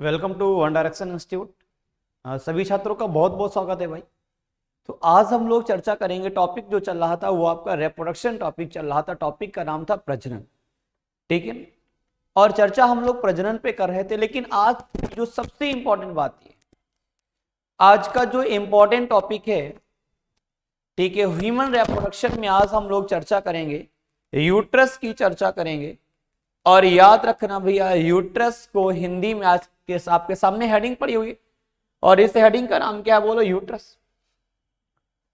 Welcome to One Direction Institute. सभी छात्रों का बहुत बहुत स्वागत है भाई। तो आज हम लोग चर्चा करेंगे, टॉपिक जो चल रहा था वो आपका रिप्रोडक्शन टॉपिक चल रहा था। टॉपिक का नाम था प्रजनन, ठीक है। और चर्चा हम लोग प्रजनन पे कर रहे थे, लेकिन आज जो सबसे इंपॉर्टेंट बात है, आज का जो इंपॉर्टेंट टॉपिक है, ठीक है, ह्यूमन रिप्रोडक्शन में आज हम लोग चर्चा करेंगे, यूट्रस की चर्चा करेंगे। और याद रखना भैया, यूट्रस को हिंदी में आज के आपके सामने हेडिंग पड़ी हुई, और इस हेडिंग का नाम क्या है बोलो? यूट्रस।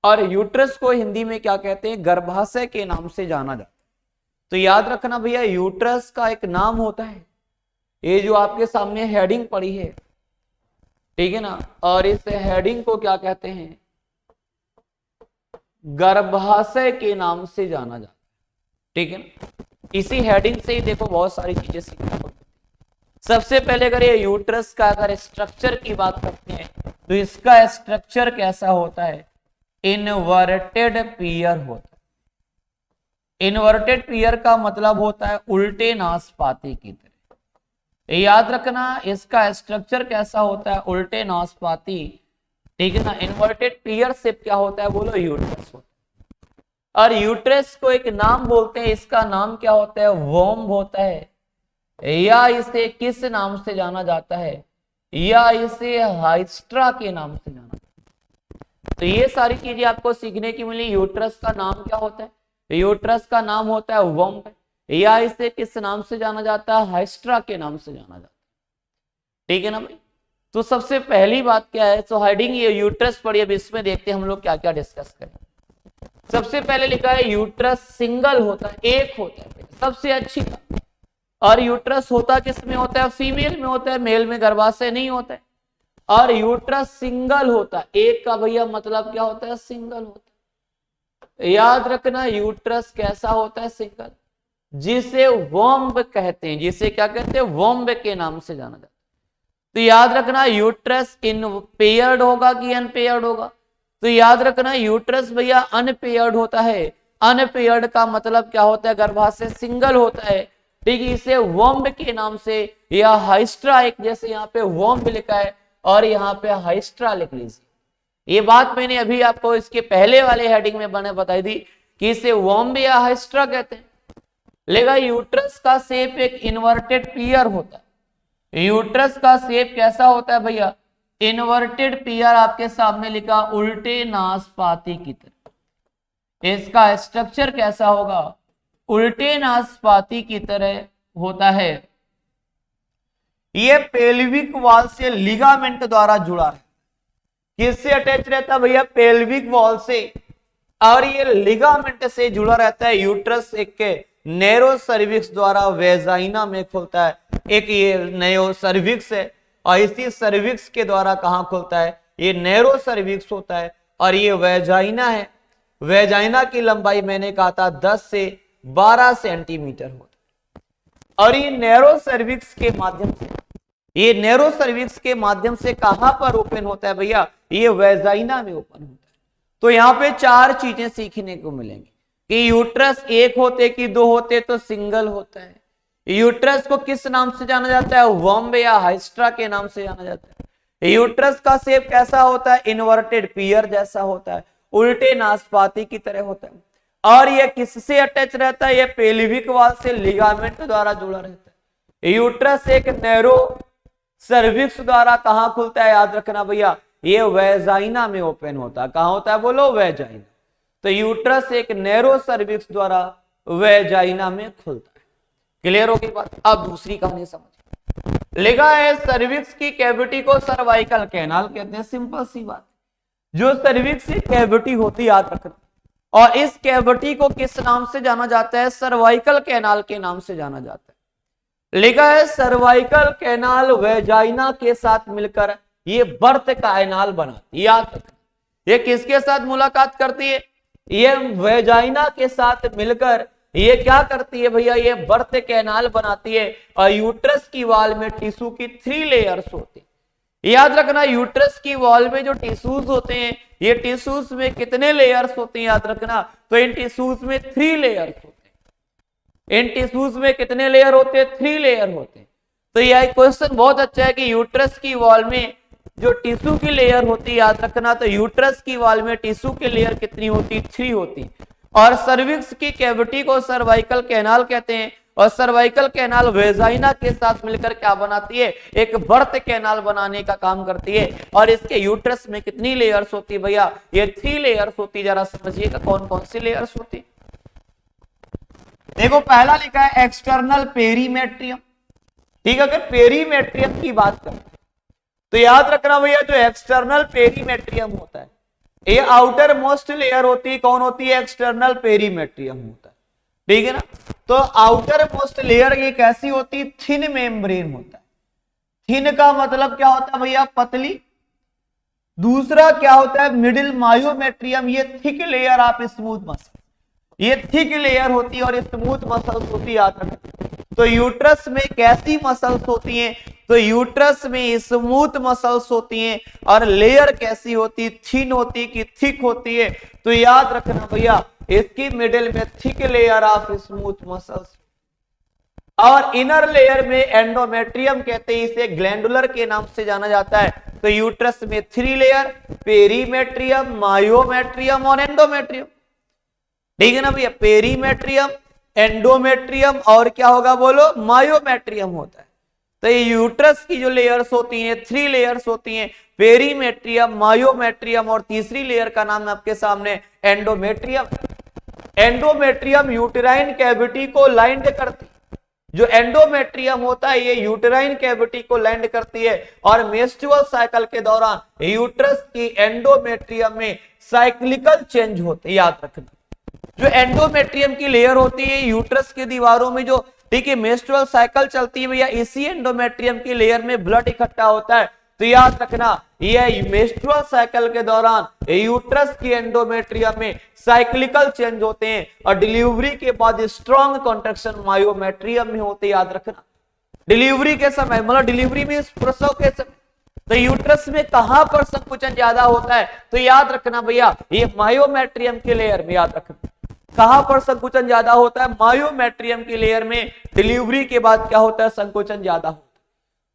और यूट्रस को हिंदी में क्या कहते हैं? गर्भाशय के नाम से जाना जाता है। तो याद रखना भैया, यूट्रस का एक नाम होता है, ये जो आपके सामने हेडिंग पड़ी है, ठीक है ना। और इस हेडिंग को क्या कहते हैं? गर्भाशय के नाम से जाना जाता है, ठीक है ना। इसी हेडिंग से ही देखो बहुत सारी चीजें सीखना पड़ती है। सबसे पहले अगर ये यूट्रस का अगर स्ट्रक्चर की बात करते हैं तो इसका स्ट्रक्चर कैसा होता है? इनवर्टेड पियर होता है। इनवर्टेड पियर का मतलब होता है उल्टे नाशपाती की तरह। याद रखना, इसका स्ट्रक्चर कैसा होता है? उल्टे नाशपाती, ठीक है ना। इनवर्टेड पियर शेप क्या होता है बोलो? यूट्रस होता है। और यूट्रस को एक नाम बोलते हैं, इसका नाम क्या होता है? वोम्ब होता है। या इसे किस नाम से जाना जाता है? या इसे हाइस्ट्रा के नाम से जाना जाता है। तो ये सारी चीजें आपको सीखने की मिली। यूट्रस का नाम क्या होता है? यूट्रस का नाम होता है वोम्ब। या इसे किस नाम से जाना जाता है? हाइस्ट्रा के नाम से जाना जाता है, ठीक है ना भाई। तो सबसे पहली बात क्या है? तो हेडिंग ये यूट्रस पढ़ी, अब इसमें देखते हैं हम लोग क्या क्या डिस्कस करें। सबसे पहले लिखा है यूट्रस सिंगल होता है, एक होता है, सबसे अच्छी बात। और यूट्रस होता किसमें होता है? फीमेल में होता है, मेल में गर्भाशय नहीं होता है। और यूट्रस सिंगल होता है, एक का भैया मतलब क्या होता है? सिंगल होता है। याद रखना, यूट्रस कैसा होता है? सिंगल, जिसे वोम्ब कहते हैं। जिसे क्या कहते हैं? वोम्ब के नाम से जाना जाता है। तो याद रखना, यूट्रस इन पेयर्ड होगा कि अनपेयर्ड होगा? तो याद रखना, यूट्रस भैया अनपेयर्ड होता है। अनपेयर्ड का मतलब क्या होता है? गर्भाशय सिंगल होता है, ठीक है। इसे वोम्ब के नाम से या हाइस्ट्रा, एक जैसे यहाँ पे वोम्ब लिखा है और यहाँ पे हाइस्ट्रा लिख लीजिए। ये बात मैंने अभी आपको इसके पहले वाले हेडिंग में मैंने बताई थी कि इसे वोम्ब या हाइस्ट्रा कहते हैं। लेगा यूट्रस का शेप एक इन्वर्टेड पियर होता है। यूट्रस का शेप कैसा होता है भैया? इन्वर्टेड पियर, आपके सामने लिखा उल्टे नाशपाती की तरह। इसका स्ट्रक्चर कैसा होगा? उल्टे नाशपाती की तरह होता है। यह पेल्विक वॉल से लिगामेंट द्वारा जुड़ा है। किससे अटैच रहता है भैया? पेल्विक वॉल से। और ये लिगामेंट से जुड़ा रहता है। यूट्रस एक के नैरो सर्विक्स द्वारा वेजाइना में खुलता है। एक ये नैरो सर्विक्स है, और इसी सर्विक्स के द्वारा कहां खुलता है? ये नैरो सर्विक्स होता है। और ये वेजाइना है। वेजाइना की लंबाई मैंने कहा था 10 से 12 सेंटीमीटर होता है। और ये नैरो सर्विक्स के माध्यम से, ये नैरो सर्विक्स के माध्यम से कहां पर ओपन होता है भैया? ये वेजाइना में ओपन होता है। तो यहां पे चार चीजें सीखने को मिलेंगी कि यूट्रस एक होते कि दो होते तो सिंगल होता है। यूट्रस को किस नाम से जाना जाता है? वोम्ब या हाइस्ट्रा के नाम से जाना जाता है। यूट्रस का शेप कैसा होता है? इन्वर्टेड पियर जैसा होता है, उल्टे नाशपाती की तरह होता है। और यह किससे अटैच रहता है? यह पेल्विक वॉल से लिगामेंट द्वारा जुड़ा रहता है। यूट्रस एक नैरो सर्विक्स द्वारा कहां खुलता है? याद रखना भैया, ये वेजाइना में ओपन होता है। कहां होता है बोलो? वेजाइना। तो यूट्रस एक नैरो सर्विक्स द्वारा वेजाइना में खुलता है। क्लियर होगी बात? अब दूसरी कहानी समझिए। लिखा है सर्विक्स की कैविटी को सर्वाइकल कैनाल कहते हैं। सिंपल सी बात, जो सर्विक्स की कैविटी होती, याद रखना। और इस कैविटी को किस नाम से जाना जाता है? सर्वाइकल कैनाल के नाम से जाना जाता है। लिखा है सर्वाइकल कैनाल वेजाइना के साथ मिलकर ये बर्थ कैनाल बनाती है। याद रखना, ये किसके साथ मुलाकात करती है? ये वेजाइना के साथ मिलकर ये क्या करती है भैया? ये बर्थ कैनाल बनाती है। और यूट्रस की वॉल में टिश्यू की 3 लेयर्स होती है। याद रखना, यूट्रस की वॉल में जो टिश्यूज होते हैं, ये टिश्यूज में कितने लेयर्स होते हैं? याद रखना, तो इन टिश्यूज में 3 लेयर्स होते हैं। इन टिश्यूज में कितने लेयर होते हैं? 3 लेयर होते हैं। तो यह क्वेश्चन बहुत अच्छा है कि यूट्रस की वॉल में जो टिश्यू की लेयर होती है, याद रखना, तो यूट्रस की वॉल में टिश्यू की लेयर कितनी होती? 3 होती। और सर्विक्स की कैविटी को सर्वाइकल कैनाल कहते हैं, और सर्वाइकल कैनाल वेजाइना के साथ मिलकर क्या बनाती है? एक बर्थ कैनाल बनाने का काम करती है। और इसके यूट्रस में कितनी लेयर्स होती है भैया? ये 3 लेयर्स होती। जरा समझिएगा कौन कौन सी लेयर्स होती। देखो पहला लिखा है एक्सटर्नल पेरीमेट्रियम, ठीक है। अगर पेरीमेट्रियम की बात करें तो याद रखना भैया, जो एक्सटर्नल पेरीमेट्रियम होता है ये आउटर मोस्ट लेयर होती है। कौन होती है? एक्सटर्नल पेरीमेट्रियम होता है, ठीक है ना। तो आउटर मोस्ट लेयर ये कैसी होती है? थिन मेम्ब्रेन होता है। थिन का मतलब क्या होता है भैया? पतली। दूसरा क्या होता है? मिडिल मायोमेट्रियम, ये thick layer of smooth muscle, ये थिक लेयर होती है और स्मूथ मसल्स होती है, याद रखना। तो यूट्रस में कैसी मसल्स होती हैं? तो यूट्रस में स्मूथ मसल्स होती हैं। और लेयर कैसी होती? थिन होती कि थिक होती है? तो याद रखना भैया, इसकी मिडिल में thick layer of smooth muscles, और इनर लेयर में एंडोमेट्रियम कहते हैं, इसे ग्लैंडुलर के नाम से जाना जाता है। तो यूट्रस में 3 लेयर, पेरीमेट्रियम, मायोमेट्रियम और एंडोमेट्रियम, ठीक है ना भैया। पेरीमेट्रियम, एंडोमेट्रियम और क्या होगा बोलो? मायोमेट्रियम होता है। तो ये यूट्रस की जो लेयर्स होती हैं 3 लेयर्स होती हैं, पेरीमेट्रियम, मायोमेट्रियम और तीसरी लेयर का नाम आपके सामने एंडोमेट्रियम। एंडोमेट्रियम यूटेराइन कैविटी को लाइंड करती, जो एंडोमेट्रियम होता है ये यूटेराइन कैविटी को लैंड करती है। और मेंस्ट्रुअल साइकिल के दौरान यूट्रस की एंडोमेट्रियम में साइक्लिकल चेंज होते, याद रखना। जो एंडोमेट्रियम की लेयर होती है यूट्रस की दीवारों में, जो ठीक है मेंस्ट्रुअल साइकिल चलती है भैया, इसी एंडोमेट्रियम की लेयर में ब्लड इकट्ठा होता है। तो याद रखना, यह मेंस्ट्रुअल साइकिल के दौरान यूट्रस की एंडोमेट्रियम में साइक्लिकल चेंज होते हैं, और डिलीवरी के बाद स्ट्रॉन्ग कॉन्ट्रैक्शन मायोमेट्रियम में होते, याद रखना। डिलीवरी के समय, मतलब डिलीवरी में प्रसव के समय, तो यूट्रस में कहां पर संकुचन ज्यादा होता है? तो याद रखना भैया, ये मायोमेट्रियम की लेयर में, याद रखना कहां पर संकुचन ज्यादा होता है? मायोमेट्रियम की लेयर में डिलीवरी के बाद क्या होता है? संकुचन ज्यादा होता है।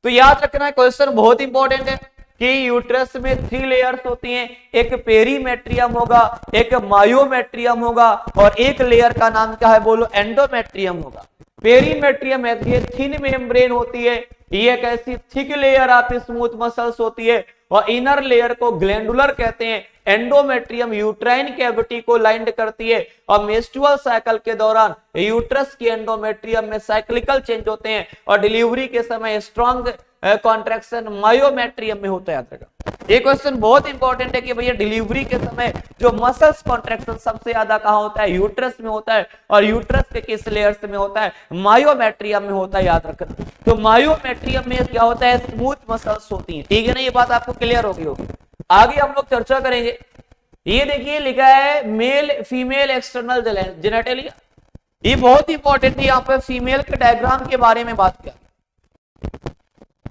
तो याद रखना क्वेश्चन बहुत इंपॉर्टेंट है कि यूट्रस में 3 लेयर्स होती हैं, एक पेरीमेट्रियम होगा, एक मायोमेट्रियम होगा, और एक लेयर का नाम क्या है बोलो? एंडोमेट्रियम होगा। पेरीमेट्रियम है ये थिन मेम्ब्रेन होती है, ये कैसी? Thick layer of smooth muscles होती है। और इनर लेयर को ग्लैंडुलर कहते हैं। एंडोमेट्रियम यूट्राइन कैविटी को लाइंड करती है, और मेंस्ट्रुअल साइकिल के दौरान यूट्रस की एंडोमेट्रियम में साइक्लिकल चेंज होते हैं, और डिलीवरी के समय स्ट्रॉन्ग कॉन्ट्रैक्शन मायोमेट्रियम में होता है। ये क्वेश्चन बहुत इंपॉर्टेंट है कि भैया डिलीवरी के समय जो मसल्स कॉन्ट्रैक्शन सबसे ज्यादा कहां होता है? यूट्रस में होता है। और यूट्रस के किस लेयर्स में होता है? मायोमेट्रियम में होता है, याद रखना। तो मायोमेट्रियम में क्या होता है? स्मूथ मसल्स होती है, ठीक है ना। ये बात आपको क्लियर होगी। आगे हम लोग चर्चा करेंगे। ये देखिए लिखा है मेल फीमेल एक्सटर्नल जेनेटलिया, ये बहुत इंपॉर्टेंट है। यहाँ पे फीमेल के डायग्राम के बारे में बात किया,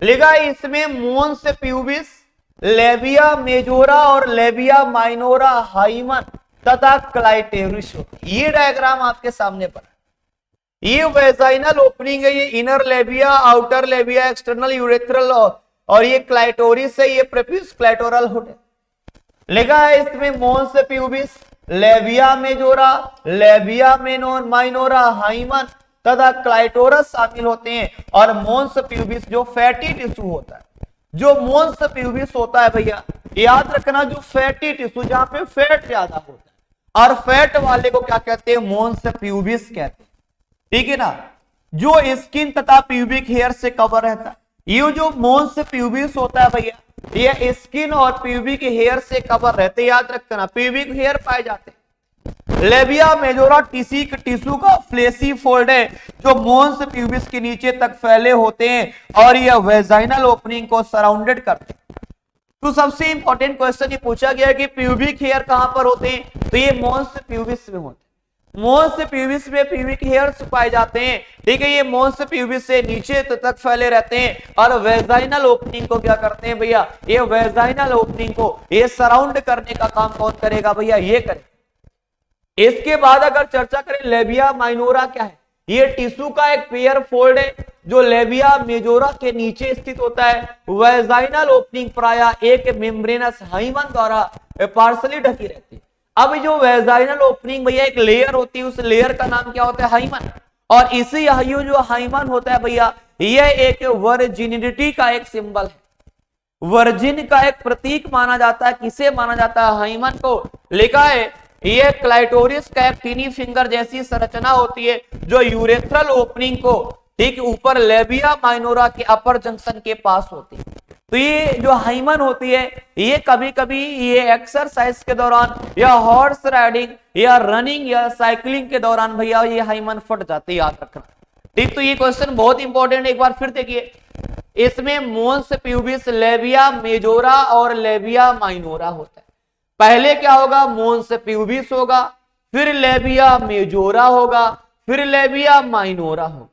लिखा है इसमें मोन्स प्यूबिस, लेबिया मेजोरा और लेबिया माइनोरा हाइमन तथा क्लाइटेरिस। ये डायग्राम आपके सामने पर है। ये वेजाइनल ओपनिंग है, ये इनर लेबिया, आउटर लेबिया, एक्सटर्नल यूरेथ्रल, और ये क्लाइटोरिस है, ये प्रेप्यूस क्लाइटोरल हुड है। लिखा है इसमें mons pubis, labia majora, labia minora hymen तथा क्लाइटोरस शामिल होते हैं। और मोन्स प्यूबिस जो फैटी टिश्यू होता है, जो मोन्स प्यूबिस होता है भैया, याद रखना, जो फैटी टिश्यू जहां पे फैट ज्यादा होता है, और फैट वाले को क्या कहते हैं? मोन्स प्यूबिस कहते हैं, ठीक है ना। जो स्किन तथा प्यूबिक हेयर से कवर रहता है, ये जो मोन्स प्यूबिस होता है भैया, ये स्किन और प्यूबिक हेयर से कवर रहते, याद रखना। प्यूबिक हेयर पाए जाते हैं। लेबिया मेजोरा टिश्यू का फ्लेशी फोल्ड है, जो मोन्स प्यूबिस के नीचे तक फैले होते हैं, और यह वेजाइनल ओपनिंग को सराउंडेड करते हैं। तो सबसे इंपॉर्टेंट क्वेश्चन ये पूछा गया कि प्यूबिक हेयर कहां पर होते हैं? तो ये मोन्स प्यूबिस में होते हैं। मोन्स प्यूबिस में प्यूबिक हेयर्स पाए जाते हैं, ठीक है। ये मोन्स प्यूबिस से नीचे तक फैले रहते हैं, और वेजाइनल ओपनिंग को क्या करते हैं भैया? ये वेजाइनल ओपनिंग को ये सराउंड करने का काम कौन करेगा भैया? ये करेगा। इसके बाद अगर चर्चा करें लेबिया माइनोरा क्या है, ये टिश्यू का एक पेयर फोल्ड है जो लेबिया मेजोरा के नीचे स्थित होता है। वेजाइनल ओपनिंग प्रायः एक मेम्ब्रेनस हाइमन द्वारा पार्सली ढकी रहती है। अब जो वेजाइनल ओपनिंग भैया एक लेयर होती है, उस लेयर का नाम क्या होता है? हाइमन। और इसी जो हाइमन होता है भैया, यह एक वर्जिनिटी का एक सिंबल है, वर्जिन का एक प्रतीक माना जाता है। किसे माना जाता है? हाइमन को। लिखा है ये क्लाइटोरिस का एक टीनी फिंगर जैसी संरचना होती है जो यूरेथ्रल ओपनिंग को ठीक ऊपर लेबिया माइनोरा के अपर जंक्शन के पास होती है। तो ये जो हाइमन होती है, ये कभी कभी ये एक्सरसाइज के दौरान या हॉर्स राइडिंग या रनिंग या साइकिलिंग के दौरान भैया ये हाइमन फट जाती है, याद रखना। ठीक, तो ये क्वेश्चन बहुत इंपॉर्टेंट, एक बार फिर देखिए। इसमें मोन्स प्यूबिस, लेबिया मेजोरा और लेबिया माइनोरा होता है। पहले क्या होगा? मोन्स प्यूबिस होगा, फिर लेबिया मेजोरा होगा, फिर लेबिया माइनोरा होगा।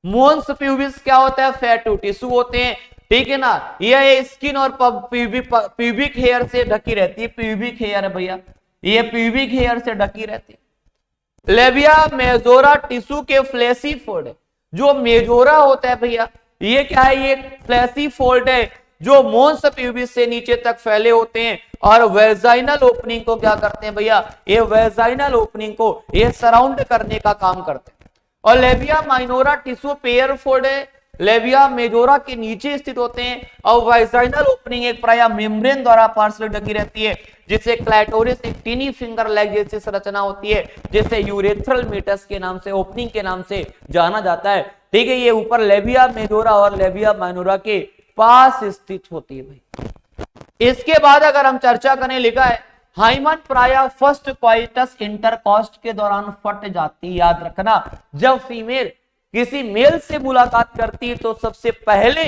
मोन्स प्यूबिस क्या होता है? फैट टिश्यू होते हैं, ठीक है ना। यह स्किन और प्यूबिक हेयर से ढकी रहती है। प्यूबिक हेयर है भैया, ये प्यूबिक हेयर से ढकी रहती है। लेबिया मेजोरा टिश्यू के फ्लैशी फोल्ड है। जो मेजोरा होता है भैया, ये क्या है? ये फ्लैशी फोल्ड है जो मोन्स प्यूबिस से नीचे तक फैले होते हैं और वेजाइनल ओपनिंग को क्या करते हैं भैया? ये वेजाइनल ओपनिंग को ये सराउंड करने का काम करते हैं। और labia minora tissue pair fold है, लेबिया मेजोरा के नीचे स्थित होते हैं और वेजाइनल ओपनिंग एक प्रायः मेम्ब्रेन द्वारा पार्सली ढकी रहती है, जिसे क्लाइटोरिस एक टीनी फिंगर लेग जैसी संरचना होती है, जिसे यूरेथ्रल मीटस के नाम से, ओपनिंग के नाम से जाना जाता है। ठीक है, ये ऊपर लेबिया मेजोरा और लेबिया माइनोरा के पास स्थित होती है भाई। इसके बाद अगर हम चर्चा करें, लिखा है हाइमन प्रायः फर्स्ट क्वाइटस इंटरकॉस्ट के दौरान फट जाती है। याद रखना, जब फीमेल किसी मेल से मुलाकात करती है तो सबसे पहले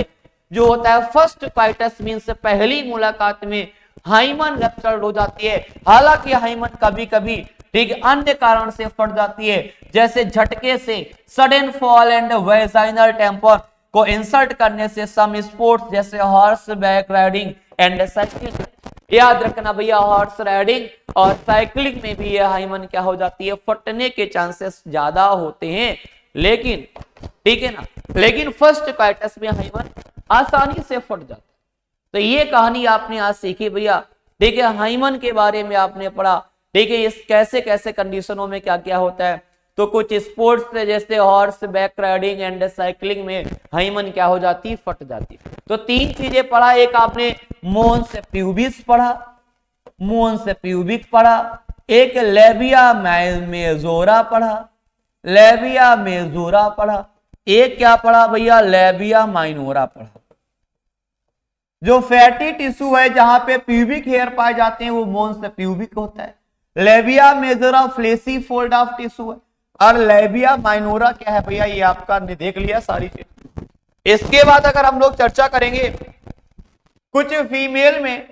जो होता है फर्स्ट क्वाइटस मींस पहली मुलाकात में हाइमन रप्चर्ड हो जाती है। हालांकि हाइमन कभी कभी ठीक अन्य कारण से फट जाती है, जैसे झटके से, sudden fall and vaginal tampon को इंसर्ट करने से, सम स्पोर्ट्स जैसे horseback riding and cycling. याद रखना भैया, हॉर्स राइडिंग और साइकिलिंग में भी यह हाइमन क्या हो जाती है? फटने के चांसेस ज्यादा होते हैं। लेकिन ठीक है ना, लेकिन फर्स्ट क्वाइटस में हाइमन आसानी से फट जाता है। तो ये कहानी आपने आज सीखी भैया। ठीक है, हाइमन के बारे में आपने पढ़ा। ठीक है, इस कैसे कैसे कंडीशनों में क्या क्या होता है। तो कुछ स्पोर्ट्स जैसे horseback riding and cycling में हाइमन क्या हो जाती? फट जाती। तो तीन चीजें पढ़ा। एक आपने मोन्स प्यूबिस पढ़ा, मोन्स प्यूबिक पढ़ा, एक लेबिया मेजोरा पढ़ा, लेबिया मेजोरा पढ़ा, एक क्या पढ़ा भैया? लेबिया माइनोरा पढ़ा। जो फैटी टिश्यू है जहां पे प्यूबिक हेयर पाए जाते हैं वो मोन्स प्यूबिक होता है। Labia majora fleshy fold of tissue है और लेबिया माइनोरा क्या है भैया? ये आपका देख लिया सारी चीज। इसके बाद अगर हम लोग चर्चा करेंगे, कुछ फीमेल में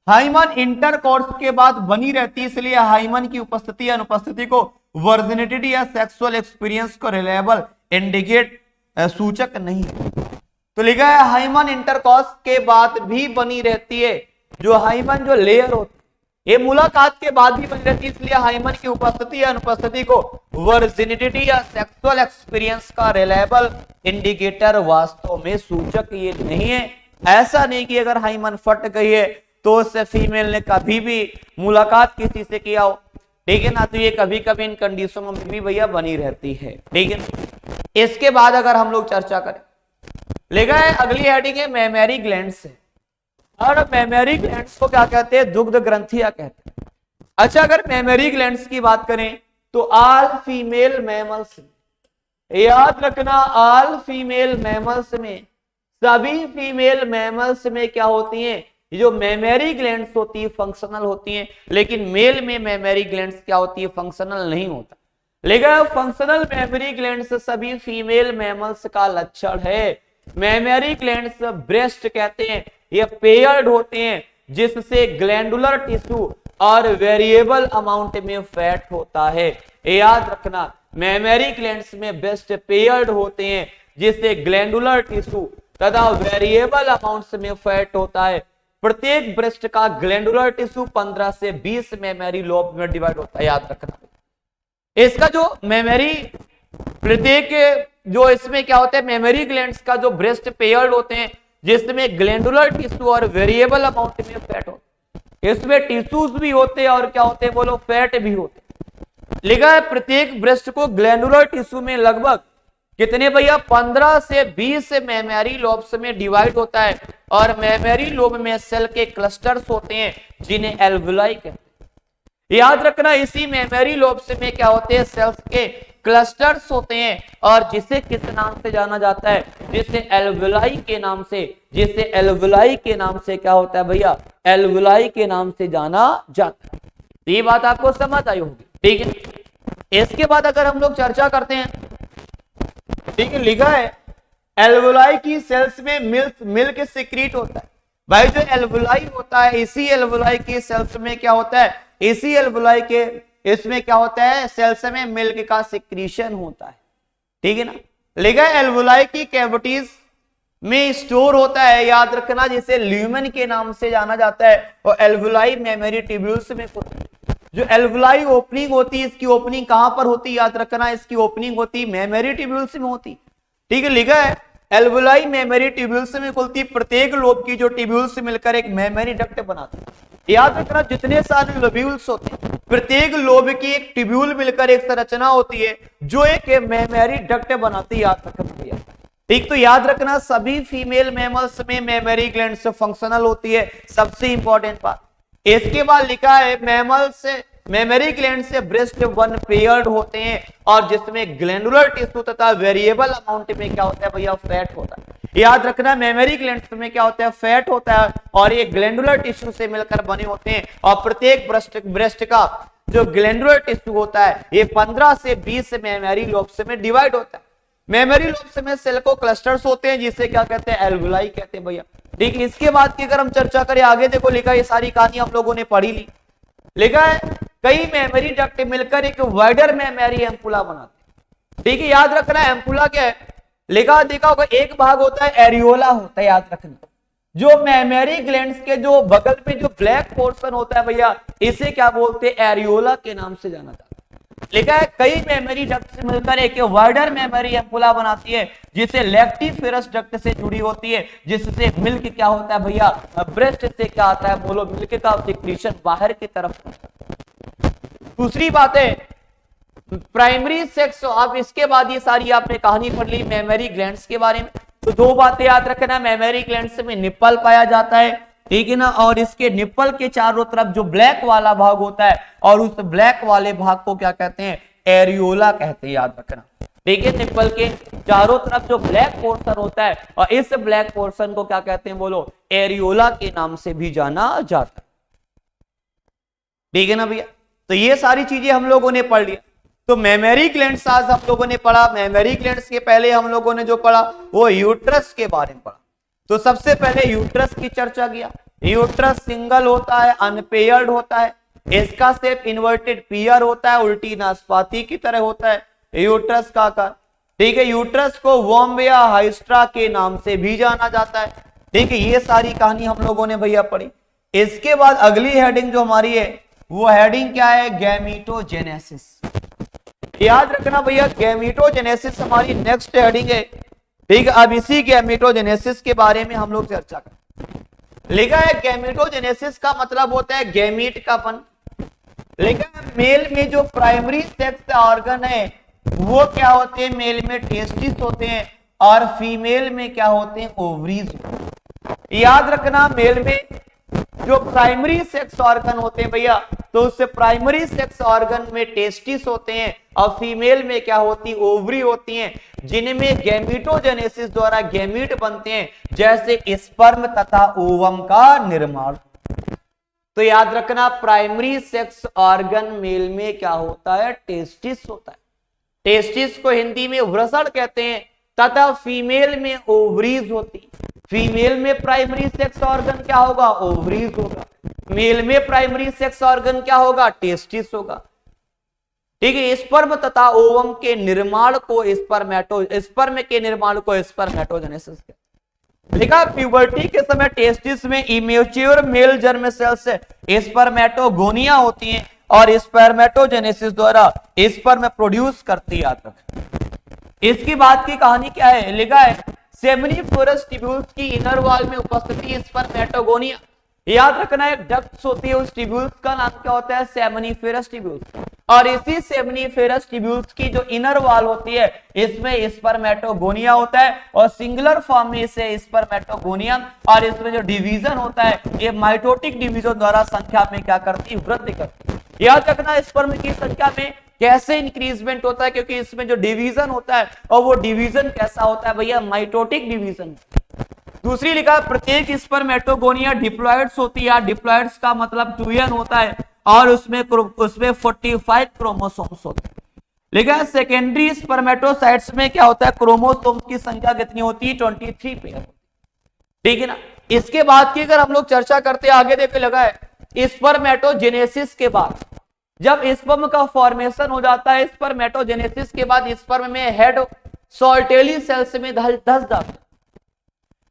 हाइमन इंटरकोर्स के बाद बनी रहती है, इसलिए हाइमन की उपस्थिति या अनुपस्थिति को वर्जिनिटी या सेक्सुअल एक्सपीरियंस को रिलायबल इंडिकेट सूचक नहीं है। तो लिखा है हाइमन इंटरकोर्स के बाद भी बनी रहती है। जो हाइमन जो लेयर होती है ये मुलाकात के बाद भी बनी रहती है, इसलिए हाइमन की उपस्थिति या अनुपस्थिति को वर्जिनिटी या सेक्सुअल एक्सपीरियंस का रिलायबल इंडिकेटर वास्तव में सूचक ये नहीं है। ऐसा नहीं कि अगर हाइमन फट गई है तो उससे फीमेल ने कभी भी मुलाकात किसी से किया हो, ठीक है ना। तो ये कभी कभी इन कंडीशनों में भी भैया बनी रहती है, ठीक है। इसके बाद अगर हम लोग चर्चा करें, लिखा है अगली हेडिंग है मेमरी ग्लैंड्स है। और मेमरी ग्लैंड्स को क्या कहते हैं? दुग्ध ग्रंथियां कहते हैं। अच्छा, अगर मेमरी ग्लैंड्स की बात करें तो ऑल फीमेल मैमल्स, याद रखना ऑल फीमेल मैमल्स में, सभी फीमेल मैमल्स में क्या होती हैं? जो मेमरी ग्लैंड्स होती है फंक्शनल होती हैं, लेकिन मेल में मेमरी ग्लैंड्स क्या होती है? फंक्शनल नहीं होता। लेकिन फंक्शनल मेमरी ग्लैंड्स सभी फीमेल मैमल्स का लक्षण है। मेमरी ग्लैंड्स ब्रेस्ट कहते हैं, ये पेयर्ड होते हैं जिससे ग्लैंडुलर टिश्यू और वेरिएबल अमाउंट में फैट होता है। याद रखना, मेमरी ग्लैंड्स में ब्रेस्ट पेयर्ड होते हैं जिससे ग्लैंडुलर टिश्यू तथा वेरिएबल अमाउंट्स में फैट होता है। प्रत्येक ब्रेस्ट का ग्लैंडुलर टिश्यू 15 से 20 मेमरी लोब में डिवाइड होता है। याद रखना, इसका जो मेमरी प्रत्येक जो इसमें क्या होता है, मेमोरी ग्लैंड्स का जो ब्रेस्ट पेयर्ड होते हैं, जिसमें ग्लैंडुलर टिश्यू और वेरिएबल अमाउंट में फैट होता है। इसमें टिश्यूज भी होते हैं और क्या होते हैं बोलो, फैट भी होते हैं। लिखा है प्रत्येक ब्रेस्ट को ग्लैंडुलर टिश्यू में लगभग कितने भैया, 15 से 20 मेमोरी लोब्स में डिवाइड होता है, और मेमोरी लोब में सेल के क्लस्टर्स होते हैं जिन्हें एल्वुलाई कहते हैं। याद रखना, इसी मेमोरी लोब्स में क्या होते हैं, सेल्स के क्लस्टर्स होते हैं, और जिसे किस नाम से जाना जाता है, जिसे एल्वुलाई के नाम से, जिसे एल्वुलाई के नाम से क्या होता है भैया, एल्वुलाई के नाम से जाना जाता है। तो ये बात आपको समझ आई होगी, ठीक है। इसके बाद अगर हम लोग चर्चा करते हैं, ठीक है, लिखा है एल्वुलाई की सेल्स में मिल्क सिक्रीट होता है। भाई जो एल्वुलाई होता है, इसी एल्वुलाई की सेल्स में क्या होता है, इसी एल्वुलाई के इसमें क्या होता है, सेल्स में मिल्क का सिक्रीशन होता है, ठीक है ना। लिखा है एल्वुलाई की कैविटीज में स्टोर होता है, याद रखना, जिसे ल्यूमेन के नाम से जाना जाता है, और एल्वुलाई मेमोरी ट्यूब्यूल्स में होता है। जो एल्वुलाई ओपनिंग होती है, इसकी ओपनिंग कहां पर होती है, याद रखना, इसकी ओपनिंग होती है मेमोरी ट्यूब्यूल्स में होती, ठीक है। लिखा है एल्वुलाई मेमोरी ट्यूब्यूल्स में खुलती, प्रत्येक लोब की जो ट्यूब्यूल्स मिलकर एक मेमोरी डक्ट बनाते हैं। याद रखना, जितने सारे लोब्यूल्स होते हैं, प्रत्येक लोब की एक ट्यूब्यूल मिलकर एक संरचना होती है जो एक मेमोरी डक्ट बनाती है, याद रखना, ठीक। तो याद रखना, सभी फीमेल मैमल्स में मेमोरी ग्लैंड्स फंक्शनल होती है, सबसे इंपॉर्टेंट बात। इसके बाद लिखा है मैमल से मेमोरी ग्लैंड से ब्रेस्ट वन पेयर्ड होते हैं, और जिसमें ग्लैंडुलर टिश्यू तथा वेरिएबल अमाउंट में क्या होता है भैया, फैट होता है। याद रखना, मेमोरी ग्लैंड में क्या होता है, फैट होता है, और ये ग्लैंडुलर टिश्यू से मिलकर बने होते हैं, और प्रत्येक ब्रेस्ट का जो ग्लैंडुलर टिश्यू होता है, ये 15 से 20 मेमोरी लोब्स में डिवाइड होता है। मेमोरी लोब्स में सेल को क्लस्टर्स होते हैं, जिसे क्या कहते हैं, एल्वुलाई कहते हैं भैया, ठीक है। इसके बाद की अगर हम चर्चा करें आगे, देखो लिखा, ये सारी कहानी हम लोगों ने पढ़ी ली। लिखा है कई मेमोरी डक्ट मिलकर एक वाइडर मेमोरी एम्पुला बनाते हैं, ठीक है। याद रखना, एम्पुला क्या है, लिखा देखा होगा, एक भाग होता है एरियोला होता है, याद रखना, जो मेमोरी ग्लैंड्स के जो बगल में जो ब्लैक पोर्शन होता है भैया, इसे क्या बोलते हैं, एरियोला के नाम से जाना जाता है। लिखा है कई मेमोरी डक्ट से मिलकर एक वाइडर मेमोरी एम्पुला बनाती है, जिसे लैक्टिफेरस डक्ट से जुड़ी होती है, जिससे मिल्क क्या होता है भैया, ब्रेस्ट से क्या आता है बोलो, मिल्क का सिक्रीशन बाहर की तरफ। दूसरी बात है प्राइमरी सेक्स। अब इसके बाद ये सारी आपने कहानी पढ़ ली मेमोरी ग्लैंड्स के बारे में, तो दो बातें याद रखना, मेमोरी ग्लैंड्स में निप्पल पाया जाता है, ठीक है ना, और इसके निप्पल के चारों तरफ जो ब्लैक वाला भाग होता है, और उस ब्लैक वाले भाग को क्या कहते हैं, एरियोला कहते हैं, याद रखना, ठीक है। निप्पल के चारों तरफ जो ब्लैक पोर्शन होता है, और इस ब्लैक पोर्शन को क्या कहते हैं बोलो, एरियोला के नाम से भी जाना जाता है, ठीक है ना भैया। तो ये सारी चीजें हम लोगों ने पढ़ लिया। तो मेमोरी ग्लैंड्स आज हम लोगों ने पढ़ा। मेमोरी ग्लैंड्स के पहले हम लोगों ने जो पढ़ा वो यूट्रस के बारे में पढ़ा। तो सबसे पहले यूट्रस की चर्चा किया। यूट्रस सिंगल होता है, अनपेयर्ड होता है, इसका शेप इन्वर्टेड पियर होता है, उल्टी नाशपाती की तरह होता है यूट्रस का आकार, ठीक है। यूट्रस को वॉम्ब या हाइस्ट्रा के नाम से भी जाना जाता है, ठीक है। ये सारी कहानी हम लोगों ने भैया पढ़ी। इसके बाद अगली हेडिंग जो हमारी है वो हेडिंग क्या है, गैमीटोजेनेसिस। याद रखना भैया, गैमीटोजेनेसिस हमारी नेक्स्ट हेडिंग है, ठीक है। अब इसी गैमीटोजेनेसिस के बारे में हम लोग चर्चा करें। लिखा है गैमीटोजेनेसिस का मतलब होता है गैमीट का बन। लिखा है मेल में जो प्राइमरी सेक्स ऑर्गन है वो क्या होते हैं, मेल में टेस्टिस होते हैं, और फीमेल में क्या होते हैं, ओवरीज। याद रखना, मेल में जो प्राइमरी सेक्स ऑर्गन होते हैं भैया, तो उससे प्राइमरी सेक्स ऑर्गन में टेस्टिस होते हैं, और फीमेल में क्या होती, ओवरी होती हैं, जिनमें गैमीटोजेनेसिस द्वारा गैमीट बनते हैं, जैसे स्पर्म तथा ओवम का निर्माण। तो याद रखना, प्राइमरी सेक्स ऑर्गन मेल में क्या होता है, टेस्टिस होता है। टेस्टिस को हिंदी में वृषण कहते हैं, तथा फीमेल में ओवरीज होती। फीमेल में प्राइमरी सेक्स ऑर्गन क्या होगा, ओवरीज होगा। मेल में प्राइमरी सेक्स ऑर्गन क्या होगा, टेस्टिस होगा, ठीक है। स्पर्म तथा ओवम के निर्माण को स्पर्म के निर्माण को स्पर्मेटोजेनेसिस कहते हैं। लिखा प्यूबर्टी के समय टेस्टिस में immature male germ cells spermatogonia होती हैं, और स्पर्मेटोजेनेसिस द्वारा स्पर्म प्रोड्यूस करती है। इसकी बात की कहानी क्या है, लिखा है सेमनीफेरस ट्यूब्यूल्स की इनर वॉल में उपस्थिति स्पर्मेटोगोनिया। याद रखना है डक्ट्स होती है उस ट्यूब्यूल्स का नाम क्या होता है, सेमनीफेरस ट्यूब्यूल्स। और इसी सेमनीफेरस ट्यूब्यूल्स की जो इनर वॉल होती है इसमें स्पर्मेटोगोनिया होता है और सिंगुलर फॉर्म में इसे स्पर्मेटोगोनिया। और इसमें जो डिवीजन होता है ये माइटोटिक डिवीजन द्वारा संख्या में क्या करती है, वृद्धि करती है। याद रखना स्पर्म की संख्या में कैसे इंक्रीजमेंट होता है, क्योंकि इसमें जो डिवीजन होता है और वो डिवीजन कैसा होता है भैया, माइटोटिक डिवीजन। दूसरी लिखा है प्रत्येक स्पर्मेटोगोनिया डिप्लॉइड्स होती है, डिप्लॉइड्स का मतलब 2n होता है और उसमें 45 क्रोमोसोम्स होते हैं। लिखा है सेकेंडरी स्पर्मेटोसाइट्स में क्या होता है, क्रोमोसोम्स की संख्या कितनी होती है, 23 पेयर। ठीक है ना। इसके बाद की अगर हम लोग चर्चा करते हैं आगे देखो, लगा है स्पर्मेटोजेनेसिस के बाद जब स्पर्म का फॉर्मेशन हो जाता है, स्पर्मेटोजेनेसिस के बाद स्पर्म में हेड सॉल्टेली सेल्स में धस जाता है।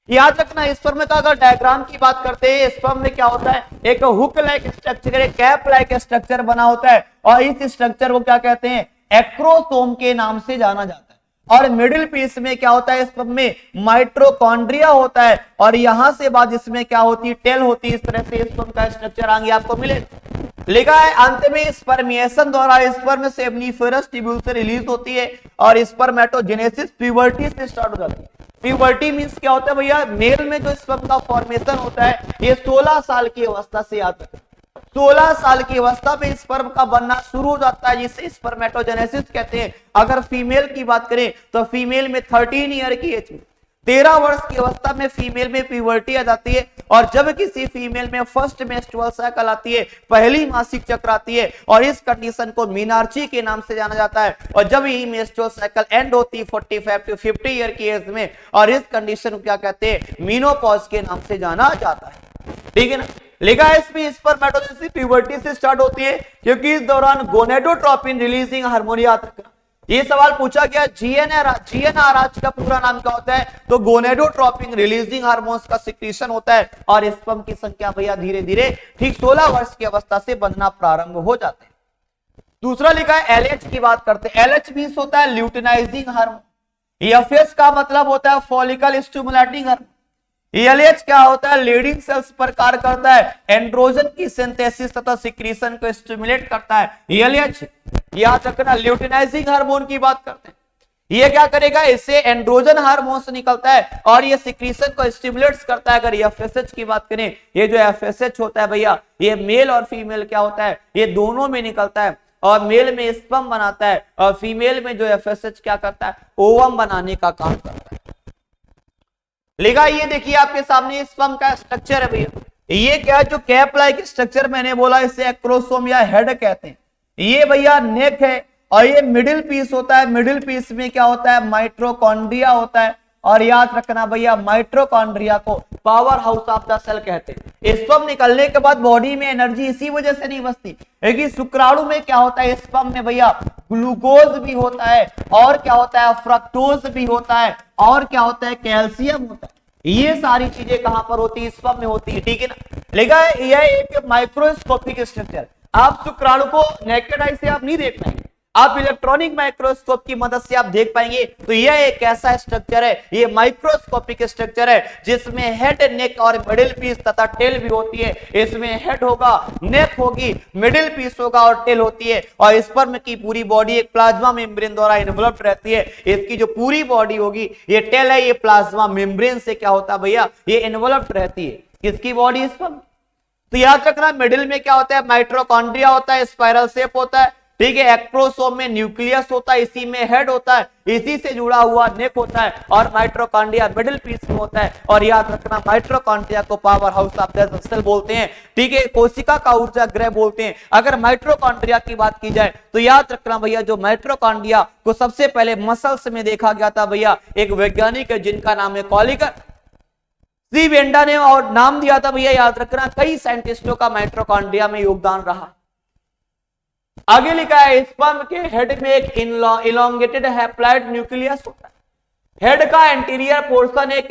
याद रखना स्पर्म का अगर डायग्राम की बात करते हैं, स्पर्म में क्या होता है, एक हुक लाइक स्ट्रक्चर, एक कैप लाइक स्ट्रक्चर बना होता है और इस स्ट्रक्चर को क्या कहते हैं, एक्रोसोम के नाम से जाना जाता है। और मिडिल पीस में क्या होता है, स्पर्म में माइटोकॉन्ड्रिया होता है और यहां से बाद इसमें क्या होती है, टेल होती है। इस तरह से स्पर्म का स्ट्रक्चर आगे आपको मिलेगा। लिखा है अंत में स्पर्मिएशन द्वारा स्पर्म सेमनीफेरस ट्यूब्यूल से रिलीज होती है और स्पर्मेटोजेनेसिस प्यूबर्टी से स्टार्ट हो जाती है। प्यूबर्टी मींस क्या होता है भैया, मेल में जो स्पर्म का फॉर्मेशन होता है ये 16 साल की अवस्था से आता है। 16 साल की अवस्था में स्पर्म का बनना शुरू हो जाता है जिसे स्पर्मेटोजेनेसिस कहते हैं। अगर फीमेल की बात करें तो फीमेल में 13 ईयर की एज में 13 वर्ष की अवस्था में फीमेल में प्यूबर्टी आ जाती है। और जब किसी फीमेल में फर्स्ट मेंस्ट्रुअल साइकिल आती है, पहली मासिक चक्र आती है और इस कंडीशन को मीनार्ची के नाम से जाना जाता है। और जब ये मेंस्ट्रुअल साइकिल एंड होती है 45 to 50 ईयर की एज में, और इस कंडीशन को क्या कहते हैं, मेनोपॉज के नाम से जाना जाता है। ठीक है ना। लिखा है इसमें स्पर्मेटोजेनेसिस प्यूबर्टी से स्टार्ट होती है क्योंकि इस दौरान गोनेडोट्रोपिन रिलीजिंग हार्मोन। याद रखना ये सवाल पूछा गया, जीएनआरएच का पूरा नाम क्या होता है, तो गोनेडोट्रोपिन रिलीजिंग हार्मोन्स का सिक्रीशन होता है और स्पर्म की संख्या भैया धीरे धीरे ठीक 16 वर्ष की अवस्था से बनना प्रारंभ हो जाते हैं। दूसरा लिखा है एलएच की बात करते हैं। एलएच मींस होता है ल्यूटिनाइजिंग हार्मोन। एफएस का मतलब होता है फॉलिकल स्टिमुलेटिंग हार्मोन। एलएच क्या होता है, लीडिंग सेल्स पर कार्य करता है, एंड्रोजन की सिंथेसिस तथा सिक्रीशन को स्टिमुलेट करता है। एलएच याद रखना ल्यूटिनाइजिंग हार्मोन की बात करते हैं। ये क्या करेगा, इससे एंड्रोजन हार्मोन से निकलता है और ये सिक्रीशन को स्टिमुलेट्स करता है। अगर एफएसएच की बात करें, ये जो एफएसएच होता है भैया ये मेल और फीमेल क्या होता है, ये दोनों में निकलता है और मेल में स्पर्म बनाता है और फीमेल में जो एफएसएच क्या करता है, ओवम बनाने का काम करता है। लिखा ये देखिए आपके सामने स्पर्म का स्ट्रक्चर है भैया। ये क्या, जो कैप लाइक स्ट्रक्चर मैंने बोला इसे एक्रोसोम या हेड कहते हैं। ये भैया नेक है और ये मिडिल पीस होता है। मिडिल पीस में क्या होता है, माइटोकॉन्ड्रिया होता है। और याद रखना भैया माइटोकॉन्ड्रिया को powerhouse of the cell कहते हैं। स्पर्म निकलने के बाद बॉडी में एनर्जी इसी वजह से नहीं बचती, क्योंकि शुक्राणु में क्या होता है, स्पर्म में भैया ग्लूकोज भी होता है और क्या होता है, फ्रक्टोज भी होता है और क्या होता है, कैल्शियम होता है। ये सारी चीजें कहां पर होती है, स्पर्म में होती है। ठीक है ना। लिखा है यह एक माइक्रोस्कोपिक स्ट्रक्चर। आप शुक्राणु को नेकेड आई से आप नहीं देख पाएंगे, आप इलेक्ट्रॉनिक माइक्रोस्कोप की मदद से आप देख पाएंगे। तो यह एक ऐसा स्ट्रक्चर है, ये माइक्रोस्कोपिक स्ट्रक्चर है जिसमें हेड, नेक और मिडिल पीस तथा टेल भी होती है। इसमें हेड होगा, नेक होगी, मिडिल पीस होगा और टेल होती है। और स्पर्म की पूरी बॉडी एक प्लाज्मा मेम्ब्रेन द्वारा इन्वॉल्व रहती है। इसकी जो पूरी बॉडी होगी, ये टेल है, ये प्लाज्मा मेम्ब्रेन से क्या होता है भैया, ये इन्वॉल्व रहती है। किसकी बॉडी, स्पर्म। तो याद रखना मिडिल में क्या होता है, माइटोकॉन्ड्रिया होता है, स्पाइरल शेप होता है। ठीक है। एक्रोसोम में न्यूक्लियस होता है, इसी में हेड होता है, इसी से जुड़ा हुआ नेक होता है और माइटोकॉन्ड्रिया मिडिल पीस में होता है। और याद रखना माइटोकॉन्ड्रिया को powerhouse of the cell बोलते हैं। ठीक है। कोशिका का ऊर्जा गृह बोलते हैं। अगर माइटोकॉन्ड्रिया की बात की जाए तो याद रखना भैया जो माइटोकॉन्ड्रिया को सबसे पहले मसल्स में देखा गया था भैया, एक वैज्ञानिक है जिनका नाम है कॉलिकर सी वेंडा ने और नाम दिया था भैया। याद रखना कई साइंटिस्टों का माइटोकॉन्ड्रिया में योगदान रहा। आगे लिखा है स्पर्म के हेड में एक इलोंगेटेड हैप्लॉइड न्यूक्लियस होता है। हेड का एंटीरियर पोर्शन एक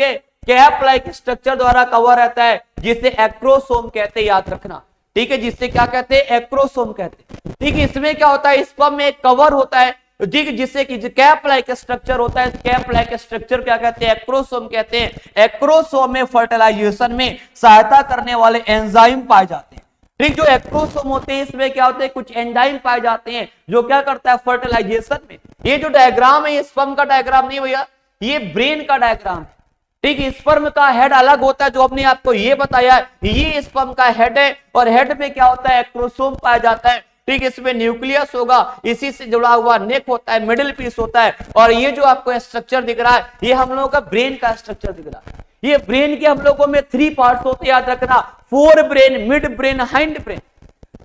कैप लाइक स्ट्रक्चर द्वारा कवर रहता है जिसे एक्रोसोम कहते हैं। याद रखना। ठीक है। जिससे क्या कहते हैं, एक्रोसोम कहते हैं। ठीक है। इसमें क्या होता है, स्पर्म में एक कवर होता है ठीक, जिससे कि कैप लाइक स्ट्रक्चर होता है। कैप लाइक स्ट्रक्चर क्या कहते हैं? एक्रोसोम कहते हैं। एक्रोसोम में फर्टिलाइजेशन में सहायता करने वाले एंजाइम पाए जाते हैं। ठीक, जो एक्रोसोम होते हैं इसमें क्या होते हैं? कुछ एंजाइम पाए जाते हैं जो क्या करता है? फर्टिलाइजेशन में। ये जो डायग्राम है ये स्पर्म का डायग्राम नहीं भैया, ये ब्रेन का डायग्राम है। ठीक, स्पर्म का हेड अलग होता है जो हमने आपको ये बताया, ये स्पर्म का हेड है और हेड में क्या होता है? एक्रोसोम पाया जाता है। ठीक, इसमें न्यूक्लियस होगा, इसी से जुड़ा हुआ नेक होता है, मिडिल पीस होता है, और ये जो आपको स्ट्रक्चर दिख रहा है ये हम लोगों का ब्रेन का स्ट्रक्चर दिख रहा है। ये ब्रेन के हम लोगों में 3 पार्ट्स होते हैं, याद रखना, fore brain, mid brain, hind brain.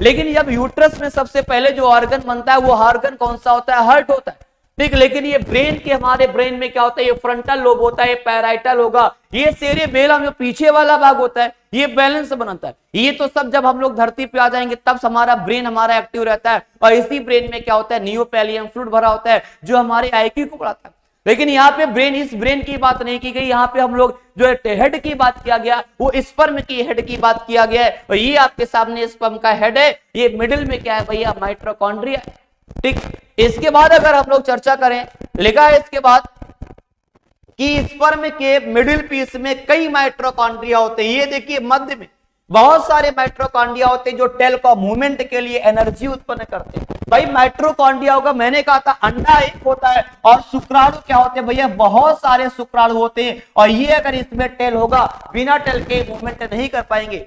लेकिन जब यूट्रस में सबसे पहले जो ऑर्गन बनता है वो ऑर्गन कौन सा होता है? हार्ट होता है। ठीक, लेकिन ये ब्रेन के, हमारे ब्रेन में क्या होता है? ये फ्रंटल लोब होता है, ये पैराइटल होगा, ये सेरेबेलम जो पीछे वाला भाग होता है ये बैलेंस बनाता है। ये तो सब जब हम लोग धरती पे आ जाएंगे तब हमारा ब्रेन हमारा एक्टिव रहता है, और इसी ब्रेन में क्या होता है? नियोपेलियम फ्लूइड भरा होता है जो हमारे आईक्यू को बढ़ाता है। लेकिन यहाँ पे ब्रेन, इस ब्रेन की बात नहीं की गई, यहाँ पे हम लोग जो हेड की बात किया गया वो स्पर्म की हेड की बात किया गया है, और ये आपके सामने स्पर्म का हेड है। ये मिडिल में क्या है भैया? माइटोकॉन्ड्रिया। ठीक, इसके बाद अगर हम लोग चर्चा करें, लिखा है इसके बाद कि स्पर्म के मिडिल पीस में कई माइटोकॉन्ड्रिया होते हैं। ये देखिए मध्य में बहुत सारे माइटोकॉन्ड्रिया होते हैं जो टेलको मूवमेंट के लिए एनर्जी उत्पन्न करते हैं। भाई माइटोकॉन्ड्रिया होगा, मैंने कहा था अंडा एक होता है और शुक्राणु क्या होते हैं भैया? बहुत सारे शुक्राणु होते हैं, और ये अगर इसमें टेल होगा बिना टेल के मूवमेंट नहीं कर पाएंगे।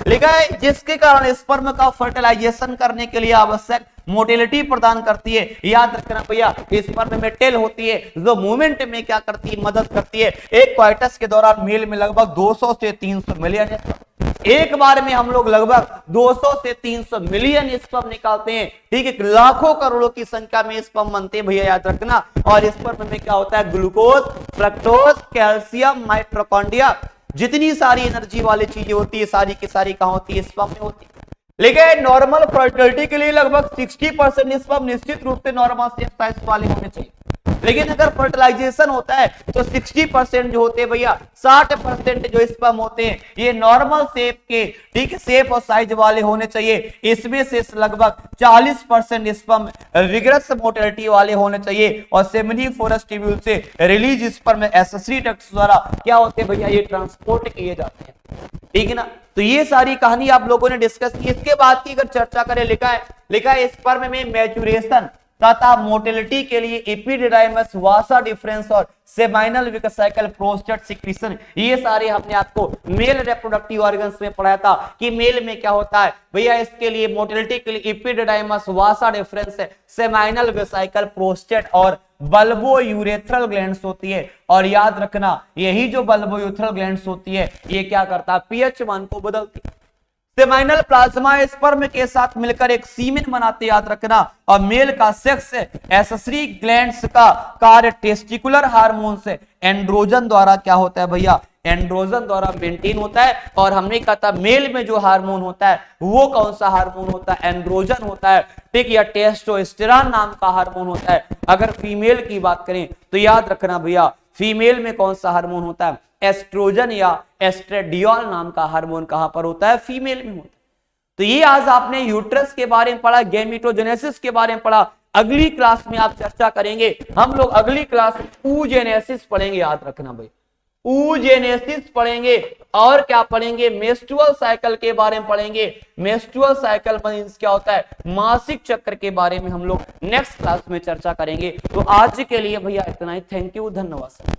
लिखा है जिसके कारण स्पर्म का फर्टिलाइजेशन करने के लिए आवश्यक मोटिलिटी प्रदान करती है। याद रखना भैया, स्पर्म में टेल होती है जो मूवमेंट में क्या करती है? मदद करती है। एक क्वाइटस के दौरान मेल में लगभग 200 से 300 मिलियन, एक बार में हम लोग लगभग 200 से 300 मिलियन स्पर्म निकालते हैं। ठीक है, लाखों करोड़ों की संख्या में स्पर्म बनते हैं भैया, याद रखना। और स्पर्म में क्या होता है? ग्लूकोज, फ्रक्टोज, कैल्शियम, माइटोकॉन्ड्रिया, जितनी सारी एनर्जी वाली चीजें होती है सारी की सारी कहां होती है? स्पर्म में होती है। लेकिन नॉर्मल फर्टिलिटी के लिए लगभग 60% स्पर्म निश्चित रूप से नॉर्मल शेप साइज वाले होने चाहिए। लेकिन अगर फर्टिलाइजेशन होता है तो 60% जो होते हैं भैया, 60% जो स्पर्म होते हैं ये नॉर्मल शेप के, ठीक है, शेप और साइज वाले होने चाहिए। इसमें से लगभग 40% स्पर्म रिगरस मोटिलिटी वाले होने चाहिए, और सेमिनिफोरस ट्यूब्यूल से रिलीज स्पर्म एक्सेसरी डक्ट्स द्वारा क्या होते हैं भैया? ये ट्रांसपोर्ट किए जाते हैं। ठीक है ना, तो ये सारी कहानी आप लोगों ने डिस्कस की। इसके बाद की अगर चर्चा करें, लिखा है स्पर्म में मैच्योरेशन तथा मोटिलिटी के लिए एपिडिडाइमस, वासा डिफरेंस और सेमाइनल विकासाइकल प्रोस्टेट सिक्रीशन, ये सारे हमने आपको मेल रिप्रोडक्टिव ऑर्गन्स में पढ़ाया था कि मेल में क्या होता है भैया? इसके लिए मोटिलिटी के लिए एपिडिडाइमस, वासा डिफरेंस, सेमाइनल विकासाइकल प्रोस्टेट और बल्बो यूरेथ्रल ग्लैंड्स होती है। और याद रखना यही जो बल्बो यूरेथ्रल ग्लैंड्स होती है ये क्या करता है? पीएच मान को बदलती है। सेमाइनल प्लाज्मा स्पर्म के साथ मिलकर एक सीमेन बनाते, याद रखना। और मेल का सेक्स एक्सेसरी ग्लैंड्स का कार्य टेस्टिकुलर हार्मोन से एंड्रोजन द्वारा क्या होता है भैया? एंड्रोजन द्वारा मेंटेन होता है। और हमने कहा था मेल में जो हार्मोन होता है वो कौन सा हार्मोन होता है? एंड्रोजन होता है। ठीक, या टेस्टोस्टेरोन नाम का हार्मोन होता है। अगर फीमेल की बात करें तो याद रखना भैया फीमेल में कौन सा हार्मोन होता है? एस्ट्रोजन या एस्ट्रेडियोल नाम का हार्मोन कहां पर होता है? फीमेल में होता है। तो ये आज आपने यूट्रस के बारे में पढ़ा, गैमेटोजेनेसिस के बारे में पढ़ा। अगली क्लास में आप चर्चा करेंगे, हम लोग अगली क्लास में oogenesis पढ़ेंगे। याद रखना भाई, oogenesis पढ़ेंगे। और क्या पढ़ेंगे? मेंस्ट्रुअल साइकिल के बारे में पढ़ेंगे। मेंस्ट्रुअल साइकिल मींस क्या होता है? मासिक चक्र के बारे में हम लोग नेक्स्ट क्लास में चर्चा करेंगे। तो आज के लिए भैया इतना ही। थैंक यू, धन्यवाद।